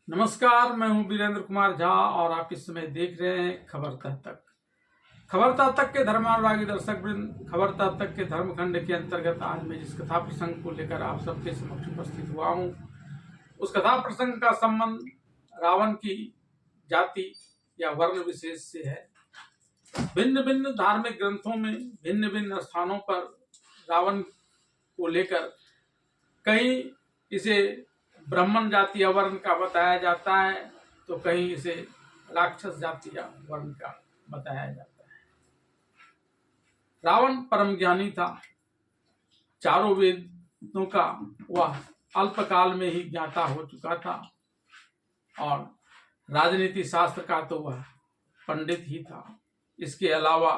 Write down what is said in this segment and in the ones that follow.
नमस्कार, मैं हूं वीरेंद्र कुमार झा और आप इस समय देख रहे हैं खबर तह तक। खबर तह तक के धर्मानुरागी दर्शक वृंद, खबर तह तक के धर्मखंड के अंतर्गत आज मैं जिस कथा प्रसंग को लेकर आप सबके समक्ष उपस्थित हुआ हूं, उस कथा प्रसंग का संबंध रावण की जाति या वर्ण विशेष से है। भिन्न भिन्न धार्मिक ग्रंथों में भिन्न भिन्न स्थानों पर रावण को लेकर कहीं इसे ब्राह्मण जाति या वर्ण का बताया जाता है, तो कहीं इसे राक्षस जाति या वर्ण का बताया जाता है। रावण परम ज्ञानी था। चारों वेदों का वह अल्पकाल में ही ज्ञाता हो चुका था और राजनीति शास्त्र का तो वह पंडित ही था। इसके अलावा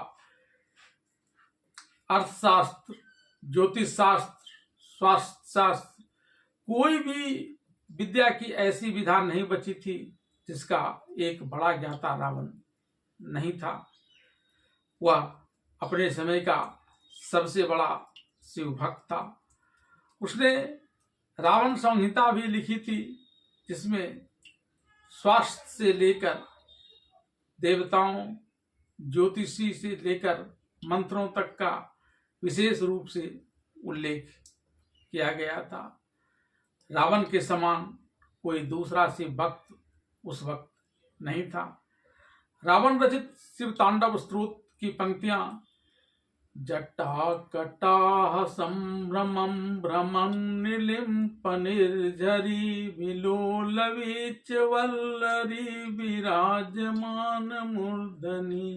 अर्थशास्त्र, ज्योतिष शास्त्र, स्वास्थ्य शास्त्र, कोई भी विद्या की ऐसी विधा नहीं बची थी जिसका एक बड़ा ज्ञाता रावण नहीं था। वह अपने समय का सबसे बड़ा शिव भक्त था। उसने रावण संहिता भी लिखी थी, जिसमें स्वास्थ्य से लेकर देवताओं, ज्योतिषी से लेकर मंत्रों तक का विशेष रूप से उल्लेख किया गया था। रावण के समान कोई दूसरा शिव भक्त उस वक्त नहीं था। रावण रचित शिव तांडव स्तोत्र की पंक्तियां जटा कटाह संभ्रमं भ्रमं निलिम्प निर्झरी विलोलवीच वल्लरी विराजमान मूर्धनि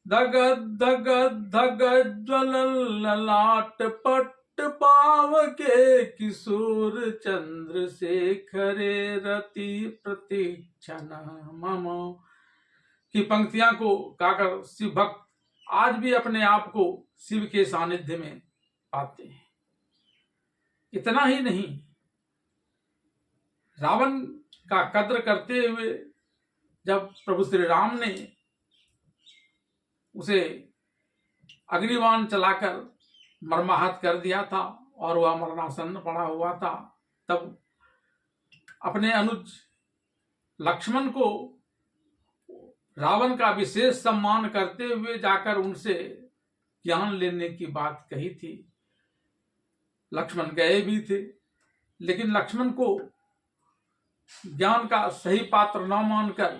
धगद धगद धगद ज्वलल ललाट पट पावके किशोर चंद्र शेखरे रति प्रतीक्षण मम की पंक्तियां को गाकर शिव भक्त आज भी अपने आप को शिव के सानिध्य में पाते हैं। इतना ही नहीं, रावण का कद्र करते हुए जब प्रभु श्री राम ने उसे अग्निबाण चलाकर मर्माहत कर दिया था और वह मरणासन्न पड़ा हुआ था, तब अपने अनुज लक्ष्मण को रावण का विशेष सम्मान करते हुए जाकर उनसे ज्ञान लेने की बात कही थी। लक्ष्मण गए भी थे, लेकिन लक्ष्मण को ज्ञान का सही पात्र न मानकर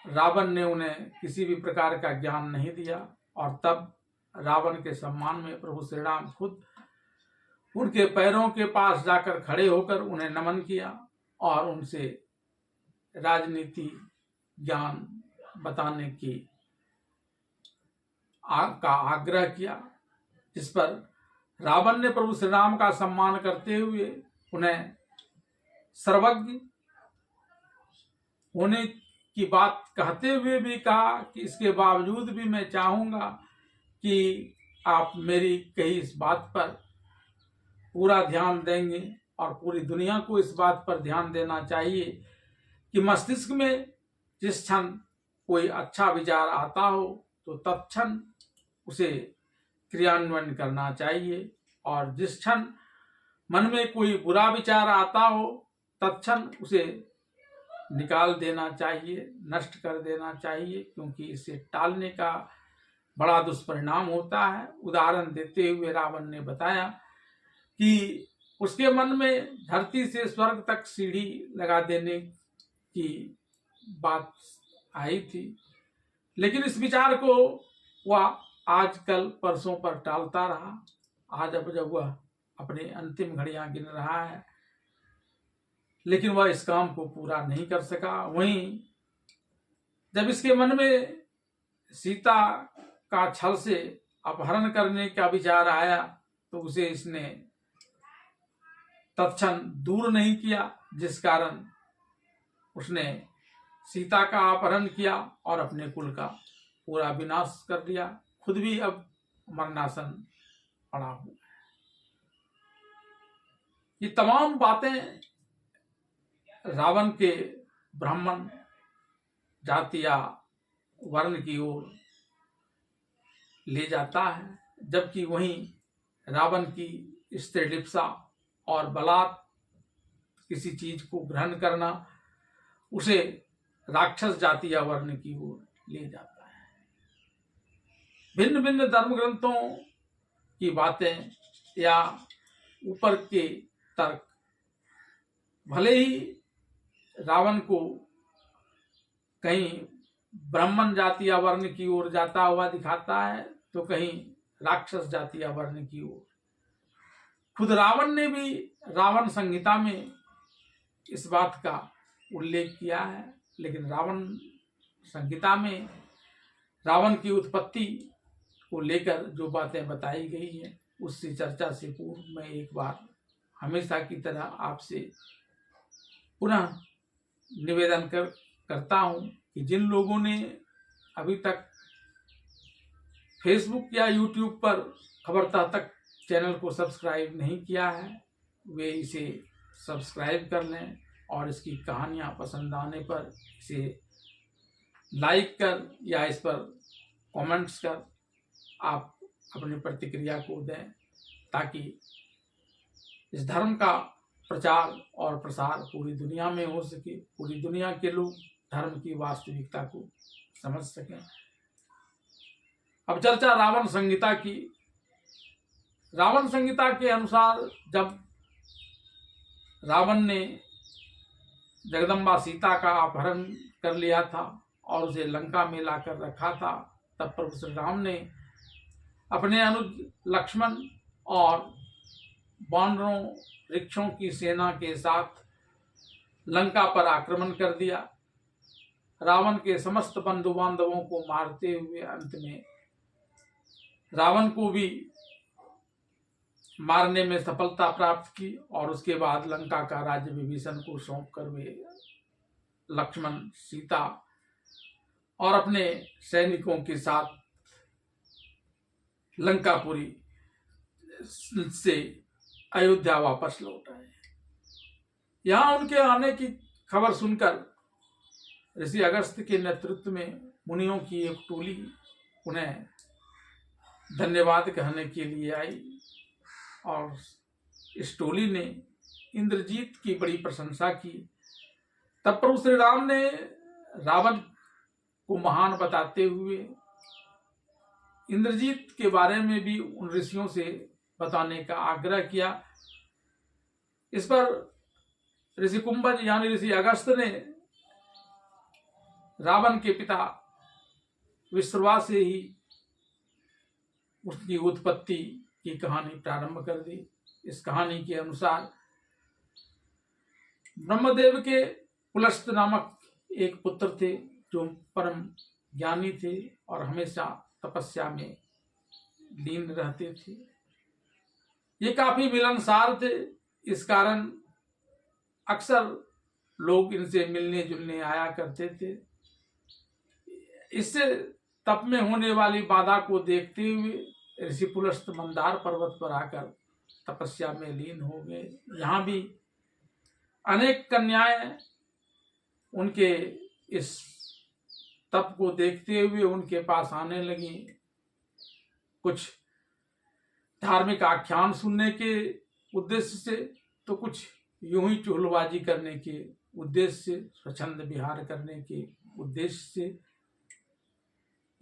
रावण ने उन्हें किसी भी प्रकार का ज्ञान नहीं दिया और तब रावण के सम्मान में प्रभु श्री राम खुद उनके पैरों के पास जाकर खड़े होकर उन्हें नमन किया और उनसे राजनीति ज्ञान बताने की का आग्रह किया, जिस पर रावण ने प्रभु श्री राम का सम्मान करते हुए उन्हें सर्वज्ञ होने की बात कहते हुए भी कहा कि इसके बावजूद भी मैं चाहूंगा कि आप मेरी कही इस बात पर पूरा ध्यान देंगे और पूरी दुनिया को इस बात पर ध्यान देना चाहिए कि मस्तिष्क में जिस क्षण कोई अच्छा विचार आता हो तो तत्क्षण उसे क्रियान्वयन करना चाहिए और जिस क्षण मन में कोई बुरा विचार आता हो तत्क्षण उसे निकाल देना चाहिए, नष्ट कर देना चाहिए, क्योंकि इसे टालने का बड़ा दुष्परिणाम होता है। उदाहरण देते हुए रावण ने बताया कि उसके मन में धरती से स्वर्ग तक सीढ़ी लगा देने की बात आई थी, लेकिन इस विचार को वह आज कल परसों पर टालता रहा। आज अब जब वह अपने अंतिम घड़ियां गिन रहा है, लेकिन वह इस काम को पूरा नहीं कर सका। वहीं जब इसके मन में सीता का छल से अपहरण करने का विचार आया तो उसे इसने तत्क्षण दूर नहीं किया, जिस कारण उसने सीता का अपहरण किया और अपने कुल का पूरा विनाश कर दिया। खुद भी अब मरणासन पड़ा हुआ है। ये तमाम बातें रावण के ब्राह्मण जाति या वर्ण की ओर ले जाता है, जबकि वहीं रावण की स्त्रीलिप्सा और बलात् किसी चीज को ग्रहण करना उसे राक्षस जाति या वर्ण की ओर ले जाता है। भिन्न भिन्न धर्म ग्रंथों की बातें या ऊपर के तर्क भले ही रावण को कहीं ब्राह्मण जाति या वर्ण की ओर जाता हुआ दिखाता है तो कहीं राक्षस जाति या वर्ण की ओर। खुद रावण ने भी रावण संहिता में इस बात का उल्लेख किया है, लेकिन रावण संहिता में रावण की उत्पत्ति को लेकर जो बातें बताई गई हैं उससे चर्चा से पूर्व मैं एक बार हमेशा की तरह आपसे पुनः निवेदन करता हूं कि जिन लोगों ने अभी तक फेसबुक या यूट्यूब पर खबरता तक चैनल को सब्सक्राइब नहीं किया है वे इसे सब्सक्राइब कर लें और इसकी कहानियां पसंद आने पर इसे लाइक कर या इस पर कमेंट्स कर आप अपनी प्रतिक्रिया को दें, ताकि इस धर्म का प्रचार और प्रसार पूरी दुनिया में हो सके, पूरी दुनिया के लोग धर्म की वास्तविकता को समझ सकें। अब चर्चा रावण संहिता की। रावण संहिता के अनुसार जब रावण ने जगदम्बा सीता का अपहरण कर लिया था और उसे लंका में लाकर रखा था, तब प्रभु श्री राम ने अपने अनुज लक्ष्मण और वानरों वृक्षों की सेना के साथ लंका पर आक्रमण कर दिया। रावण के समस्त बंधु बांधवों को मारते हुए अंत में रावण को भी मारने में सफलता प्राप्त की और उसके बाद लंका का राज्य विभीषण को सौंप कर वे लक्ष्मण, सीता और अपने सैनिकों के साथ लंकापुरी से अयोध्या वापस लौट आए। यहाँ उनके आने की खबर सुनकर ऋषि अगस्त्य के नेतृत्व में मुनियों की एक टोली उन्हें धन्यवाद कहने के लिए आई और इस टोली ने इंद्रजीत की बड़ी प्रशंसा की। तब प्रभु श्री राम ने रावण को महान बताते हुए इंद्रजीत के बारे में भी उन ऋषियों से बताने का आग्रह किया। इस पर ऋषि कुंभज यानी ऋषि अगस्त्य ने रावण के पिता विश्रवा से ही उसकी उत्पत्ति की कहानी प्रारंभ कर दी। इस कहानी के अनुसार ब्रह्मदेव के पुलस्त नामक एक पुत्र थे जो परम ज्ञानी थे और हमेशा तपस्या में लीन रहते थे। ये काफी मिलनसार थे, इस कारण अक्सर लोग इनसे मिलने जुलने आया करते थे। इससे तप में होने वाली बाधा को देखते हुए ऋषि पुलस्त मंदार पर्वत पर आकर तपस्या में लीन हो गए। यहाँ भी अनेक कन्याएं उनके इस तप को देखते हुए उनके पास आने लगी। कुछ धार्मिक आख्यान सुनने के उद्देश्य से तो कुछ यूं ही चुगलबाजी करने के उद्देश्य से, स्वच्छंद विहार करने के उद्देश्य से।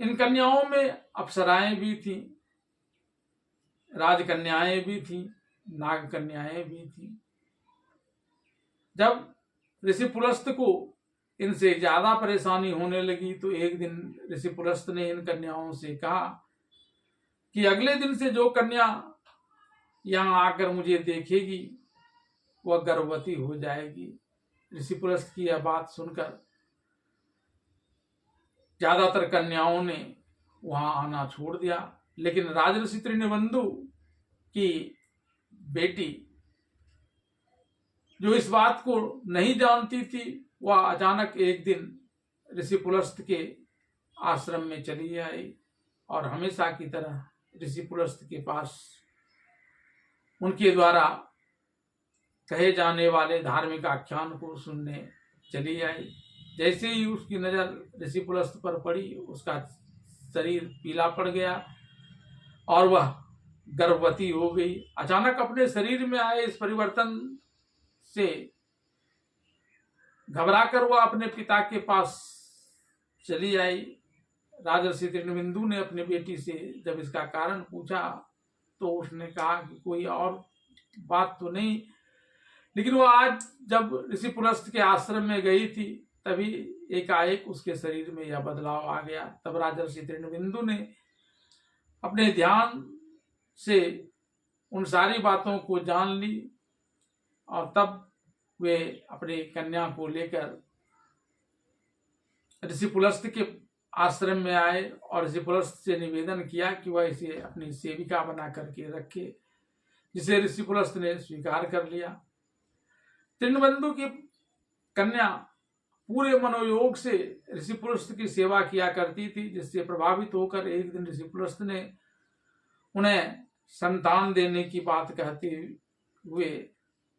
इन कन्याओं में अप्सराएं भी थीं, राजकन्याएं भी थीं, नाग कन्याएं भी थीं। जब ऋषि पुलस्त को इनसे ज्यादा परेशानी होने लगी तो एक दिन ऋषि पुलस्त ने इन कन्याओं से कहा कि अगले दिन से जो कन्या यहाँ आकर मुझे देखेगी वह गर्भवती हो जाएगी। ऋषि पुलस्त की यह बात सुनकर ज्यादातर कन्याओं ने वहां आना छोड़ दिया, लेकिन राजऋषि त्रिनिबंधु की बेटी जो इस बात को नहीं जानती थी वह अचानक एक दिन ऋषि पुलस्त के आश्रम में चली आई और हमेशा की तरह ऋषि पुलस्त के पास उनके द्वारा कहे जाने वाले धार्मिक आख्यान को सुनने चली आई। जैसे ही उसकी नजर ऋषि पुलस्त पर पड़ी उसका शरीर पीला पड़ गया और वह गर्भवती हो गई। अचानक अपने शरीर में आए इस परिवर्तन से घबराकर वह अपने पिता के पास चली आई। राजर्षि तृणबिंदु ने अपनी बेटी से जब इसका कारण पूछा तो उसने कहा कि कोई और बात तो नहीं, लेकिन वो आज जब ऋषि पुलस्त के आश्रम में गई थी तभी एकाएक उसके शरीर में यह बदलाव आ गया। तब राजर्षि तृणबिंदु ने अपने ध्यान से उन सारी बातों को जान ली और तब वे अपनी कन्या को लेकर ऋषि पुलस्त के आश्रम में आए और ऋषि पुलस्त से निवेदन किया कि वह इसे अपनी सेविका बना करके रखे, जिसे ऋषि पुलस्त ने स्वीकार कर लिया। तृणबंधु की कन्या पूरे मनोयोग से ऋषि पुलस्त की सेवा किया करती थी, जिससे प्रभावित होकर एक दिन ऋषि पुलस्त ने उन्हें संतान देने की बात कहते हुए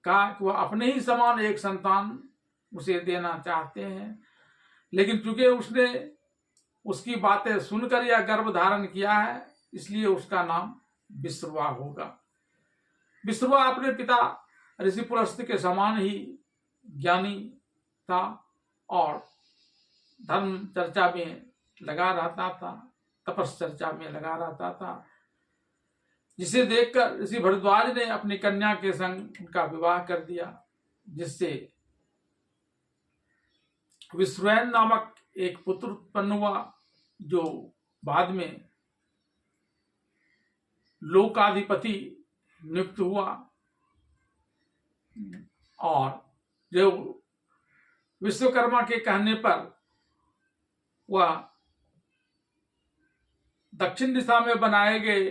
कहा कि वह अपने ही समान एक संतान उसे देना चाहते हैं, लेकिन चूंकि उसने उसकी बातें सुनकर यह गर्भ धारण किया है इसलिए उसका नाम विश्रवा होगा। विश्रवा अपने पिता ऋषि पुलस्त के समान ही ज्ञानी था और धर्म चर्चा में लगा रहता था, तपस्चर्चा में लगा रहता था, जिसे देखकर ऋषि भरद्वाज ने अपनी कन्या के संग उनका विवाह कर दिया, जिससे विश्रवैन नामक एक पुत्र उत्पन्न हुआ जो बाद में लोकाधिपति नियुक्त हुआ और जो विश्वकर्मा के कहने पर वह दक्षिण दिशा में बनाए गए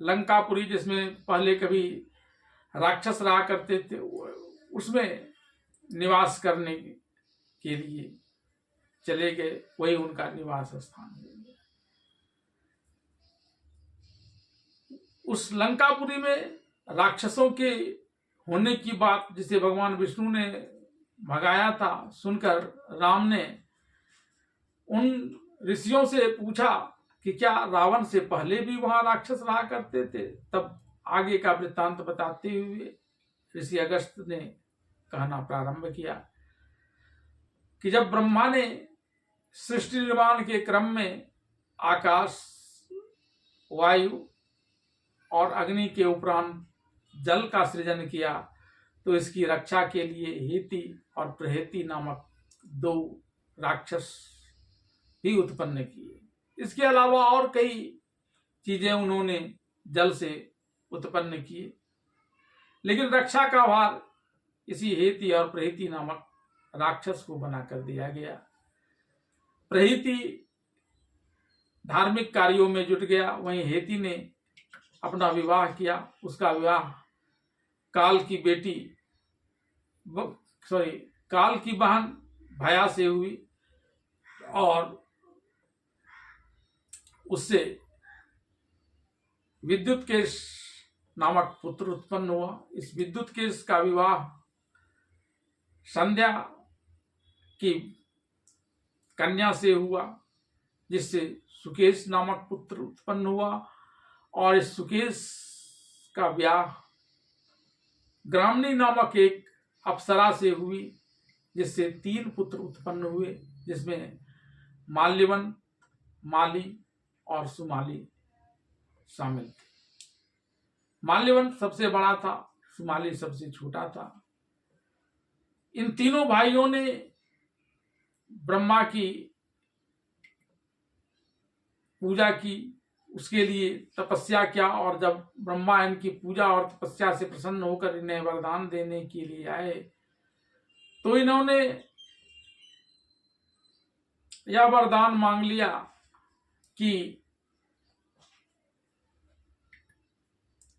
लंकापुरी, जिसमें पहले कभी राक्षस रहा करते थे, उसमें निवास करने के लिए चले गए। वही उनका निवास स्थान है। उस लंकापुरी में राक्षसों के होने की बात जिसे भगवान विष्णु ने भगाया था सुनकर राम ने उन ऋषियों से पूछा कि क्या रावण से पहले भी वहां राक्षस रहा करते थे। तब आगे का वृत्तांत बताते हुए ऋषि अगस्त ने कहना प्रारंभ किया कि जब ब्रह्मा ने सृष्टि निर्माण के क्रम में आकाश, वायु और अग्नि के उपरांत जल का सृजन किया तो इसकी रक्षा के लिए हेति और प्रहेति नामक दो राक्षस भी उत्पन्न किए। इसके अलावा और कई चीजें उन्होंने जल से उत्पन्न किए, लेकिन रक्षा का भार इसी हेति और प्रहेति नामक राक्षस को बनाकर दिया गया। प्रहेति धार्मिक कार्यों में जुट गया, वहीं हेति ने अपना विवाह किया। उसका विवाह काल की बहन भया से हुई और उससे विद्युत केश नामक पुत्र उत्पन्न हुआ। इस विद्युत केश का विवाह संध्या की कन्या से हुआ, जिससे सुकेश नामक पुत्र उत्पन्न हुआ और इस सुकेश का ब्याह ग्रामणी नामक एक अप्सरा से हुई, जिससे 3 पुत्र उत्पन्न हुए, जिसमें माल्यवन, माली और सुमाली शामिल थे। माल्यवन सबसे बड़ा था, सुमाली सबसे छोटा था। इन तीनों भाइयों ने ब्रह्मा की पूजा की, उसके लिए तपस्या किया और जब ब्रह्मा इनकी पूजा और तपस्या से प्रसन्न होकर इन्हें वरदान देने के लिए आए तो इन्होंने यह वरदान मांग लिया कि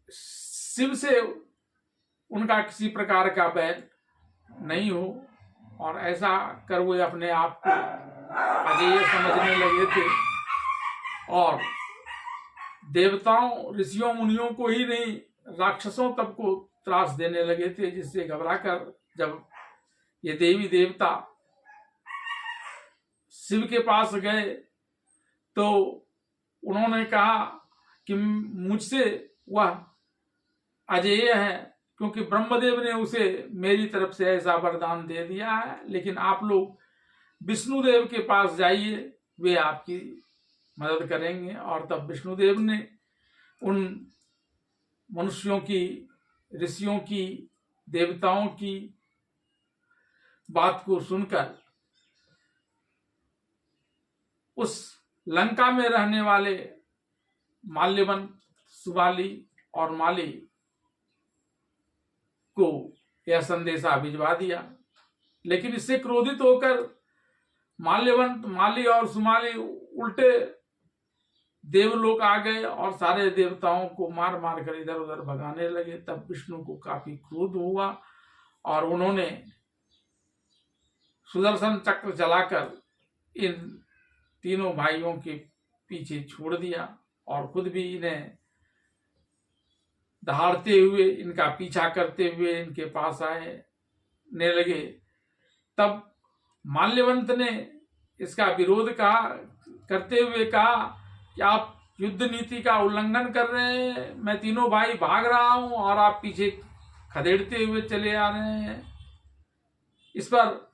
शिव से उनका किसी प्रकार का बैर नहीं हो, और ऐसा कर वो अपने आप को अजेय समझने लगे थे और देवताओं, ऋषियों, मुनियों को ही नहीं राक्षसों तक को त्रास देने लगे थे, जिससे घबराकर जब ये देवी देवता शिव के पास गए तो उन्होंने कहा कि मुझसे वह अजेय है, क्योंकि ब्रह्मदेव ने उसे मेरी तरफ से ऐसा वरदान दे दिया है, लेकिन आप लोग विष्णुदेव के पास जाइए, वे आपकी मदद करेंगे। और तब विष्णुदेव ने उन मनुष्यों की, ऋषियों की, देवताओं की बात को सुनकर उस लंका में रहने वाले माल्यवंत, सुबाली और माली को यह संदेशा भिजवा दिया। लेकिन इससे क्रोधित होकर माल्यवंत, माली और सुमाली उल्टे देवलोक आ गए और सारे देवताओं को मार मार कर इधर उधर भगाने लगे। तब विष्णु को काफी क्रोध हुआ और उन्होंने सुदर्शन चक्र चलाकर इन तीनों भाइयों के पीछे छोड़ दिया और खुद भी इन्हें दहाड़ते हुए, इनका पीछा करते हुए इनके पास आने लगे। तब माल्यवंत ने इसका विरोध करते हुए कहा कि आप युद्ध नीति का उल्लंघन कर रहे हैं, मैं तीनों भाई भाग रहा हूं और आप पीछे खदेड़ते हुए चले आ रहे हैं। इस पर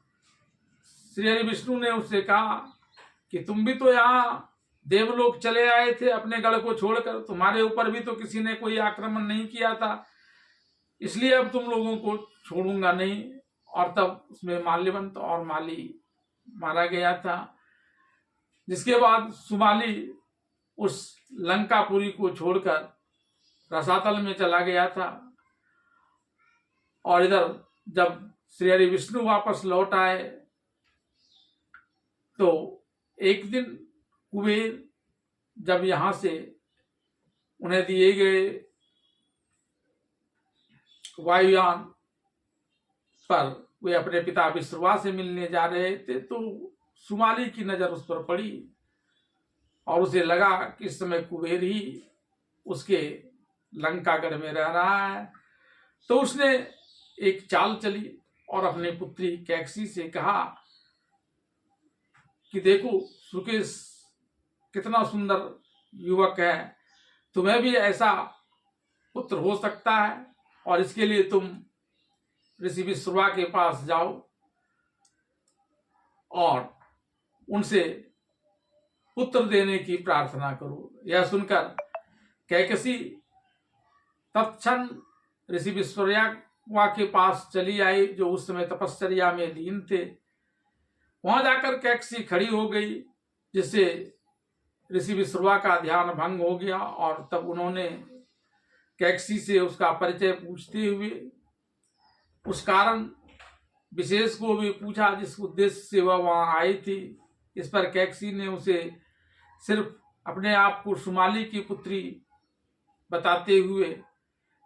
श्री हरि विष्णु ने उससे कहा कि तुम भी तो यहाँ देवलोक चले आए थे अपने गढ़ को छोड़कर, तुम्हारे ऊपर भी तो किसी ने कोई आक्रमण नहीं किया था, इसलिए अब तुम लोगों को छोड़ूंगा नहीं। और तब उसमें माल्यवंत और माली मारा गया था, जिसके बाद सुमाली उस लंकापुरी को छोड़कर रसातल में चला गया था। और इधर जब श्री हरि विष्णु वापस लौट आए तो एक दिन कुबेर जब यहां से उन्हें दिए गए वायुयान पर वे अपने पिता विश्रवा से मिलने जा रहे थे, तो सुमाली की नजर उस पर पड़ी और उसे लगा कि इस समय कुबेर ही उसके लंकागढ़ में रह रहा है। तो उसने एक चाल चली और अपनी पुत्री कैकसी से कहा कि देखो सुकेश कितना सुंदर युवक है, तुम्हें भी ऐसा पुत्र हो सकता है और इसके लिए तुम ऋषि विश्रवा के पास जाओ और उनसे पुत्र देने की प्रार्थना करो। यह सुनकर कैकसी तत्क्षण ऋषि विश्रवा के पास चली आई, जो उस समय तपश्चर्या में लीन थे। वहां जाकर कैकसी खड़ी हो गई, जिससे ऋषि विश्रवा का ध्यान भंग हो गया। और तब उन्होंने कैकसी से उसका परिचय पूछते हुए उस कारण विशेष को भी पूछा जिस उद्देश्य से वह वहां आई थी। इस पर कैकसी ने उसे सिर्फ अपने आप को सुमाली की पुत्री बताते हुए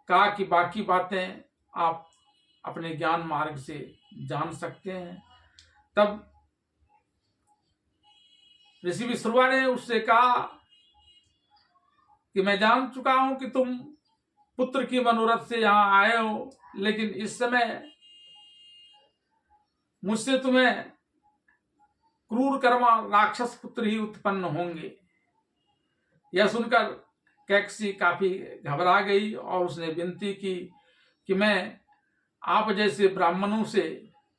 कहा कि बाकी बातें आप अपने ज्ञान मार्ग से जान सकते हैं। तब ऋषि विश्रवा ने उससे कहा कि मैं जान चुका हूं कि तुम पुत्र की मनोरथ से यहां आए हो, लेकिन इस समय मुझसे तुम्हें क्रूर कर्मा राक्षस पुत्र ही उत्पन्न होंगे। यह सुनकर कैकसी काफी घबरा गई और उसने विनती की कि मैं आप जैसे ब्राह्मणों से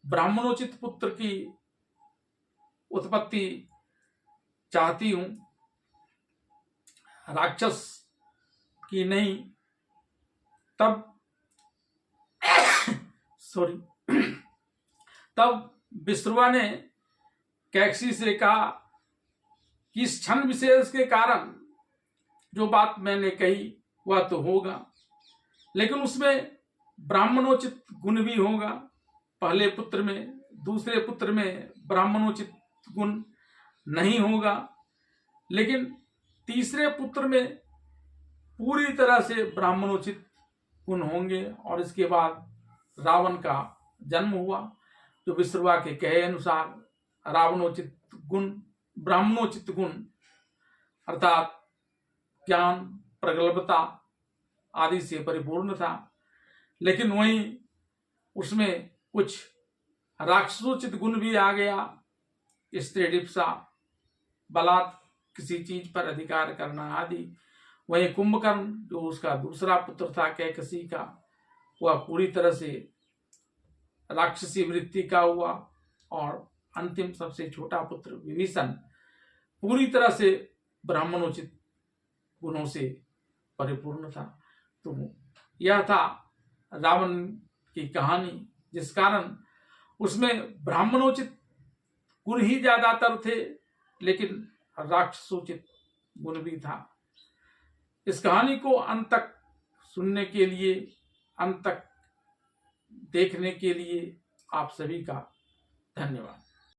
ब्राह्मणोचित पुत्र की उत्पत्ति चाहती हूं, राक्षस की नहीं। तब तब विश्रवा ने कैकसी से कहा कि इस क्षण विशेष के कारण जो बात मैंने कही वह तो होगा, लेकिन उसमें ब्राह्मणोचित गुण भी होगा। पहले पुत्र में, दूसरे पुत्र में ब्राह्मणोचित गुण नहीं होगा, लेकिन तीसरे पुत्र में पूरी तरह से ब्राह्मणोचित गुण होंगे। और इसके बाद रावण का जन्म हुआ, जो विश्रवा के कहे अनुसार रावणोचित गुण, ब्राह्मणोचित गुण अर्थात ज्ञान, प्रगल्भता आदि से परिपूर्ण था। लेकिन वहीं उसमें कुछ राक्षसोचित गुण भी आ गया, स्त्रीलिप्सा, बलात् किसी चीज पर अधिकार करना आदि। वहीं कुंभकर्ण जो उसका दूसरा पुत्र था कैकसी का, वह पूरी तरह से राक्षसी वृत्ति का हुआ और अंतिम सबसे छोटा पुत्र विभीषण पूरी तरह से ब्राह्मणोचित गुणों से परिपूर्ण था। तो यह था रावण की कहानी, जिस कारण उसमें ब्राह्मणोचित गुण ही ज्यादातर थे, लेकिन राक्षसोचित गुण भी था। इस कहानी को अंत तक सुनने के लिए, अंत तक देखने के लिए आप सभी का धन्यवाद।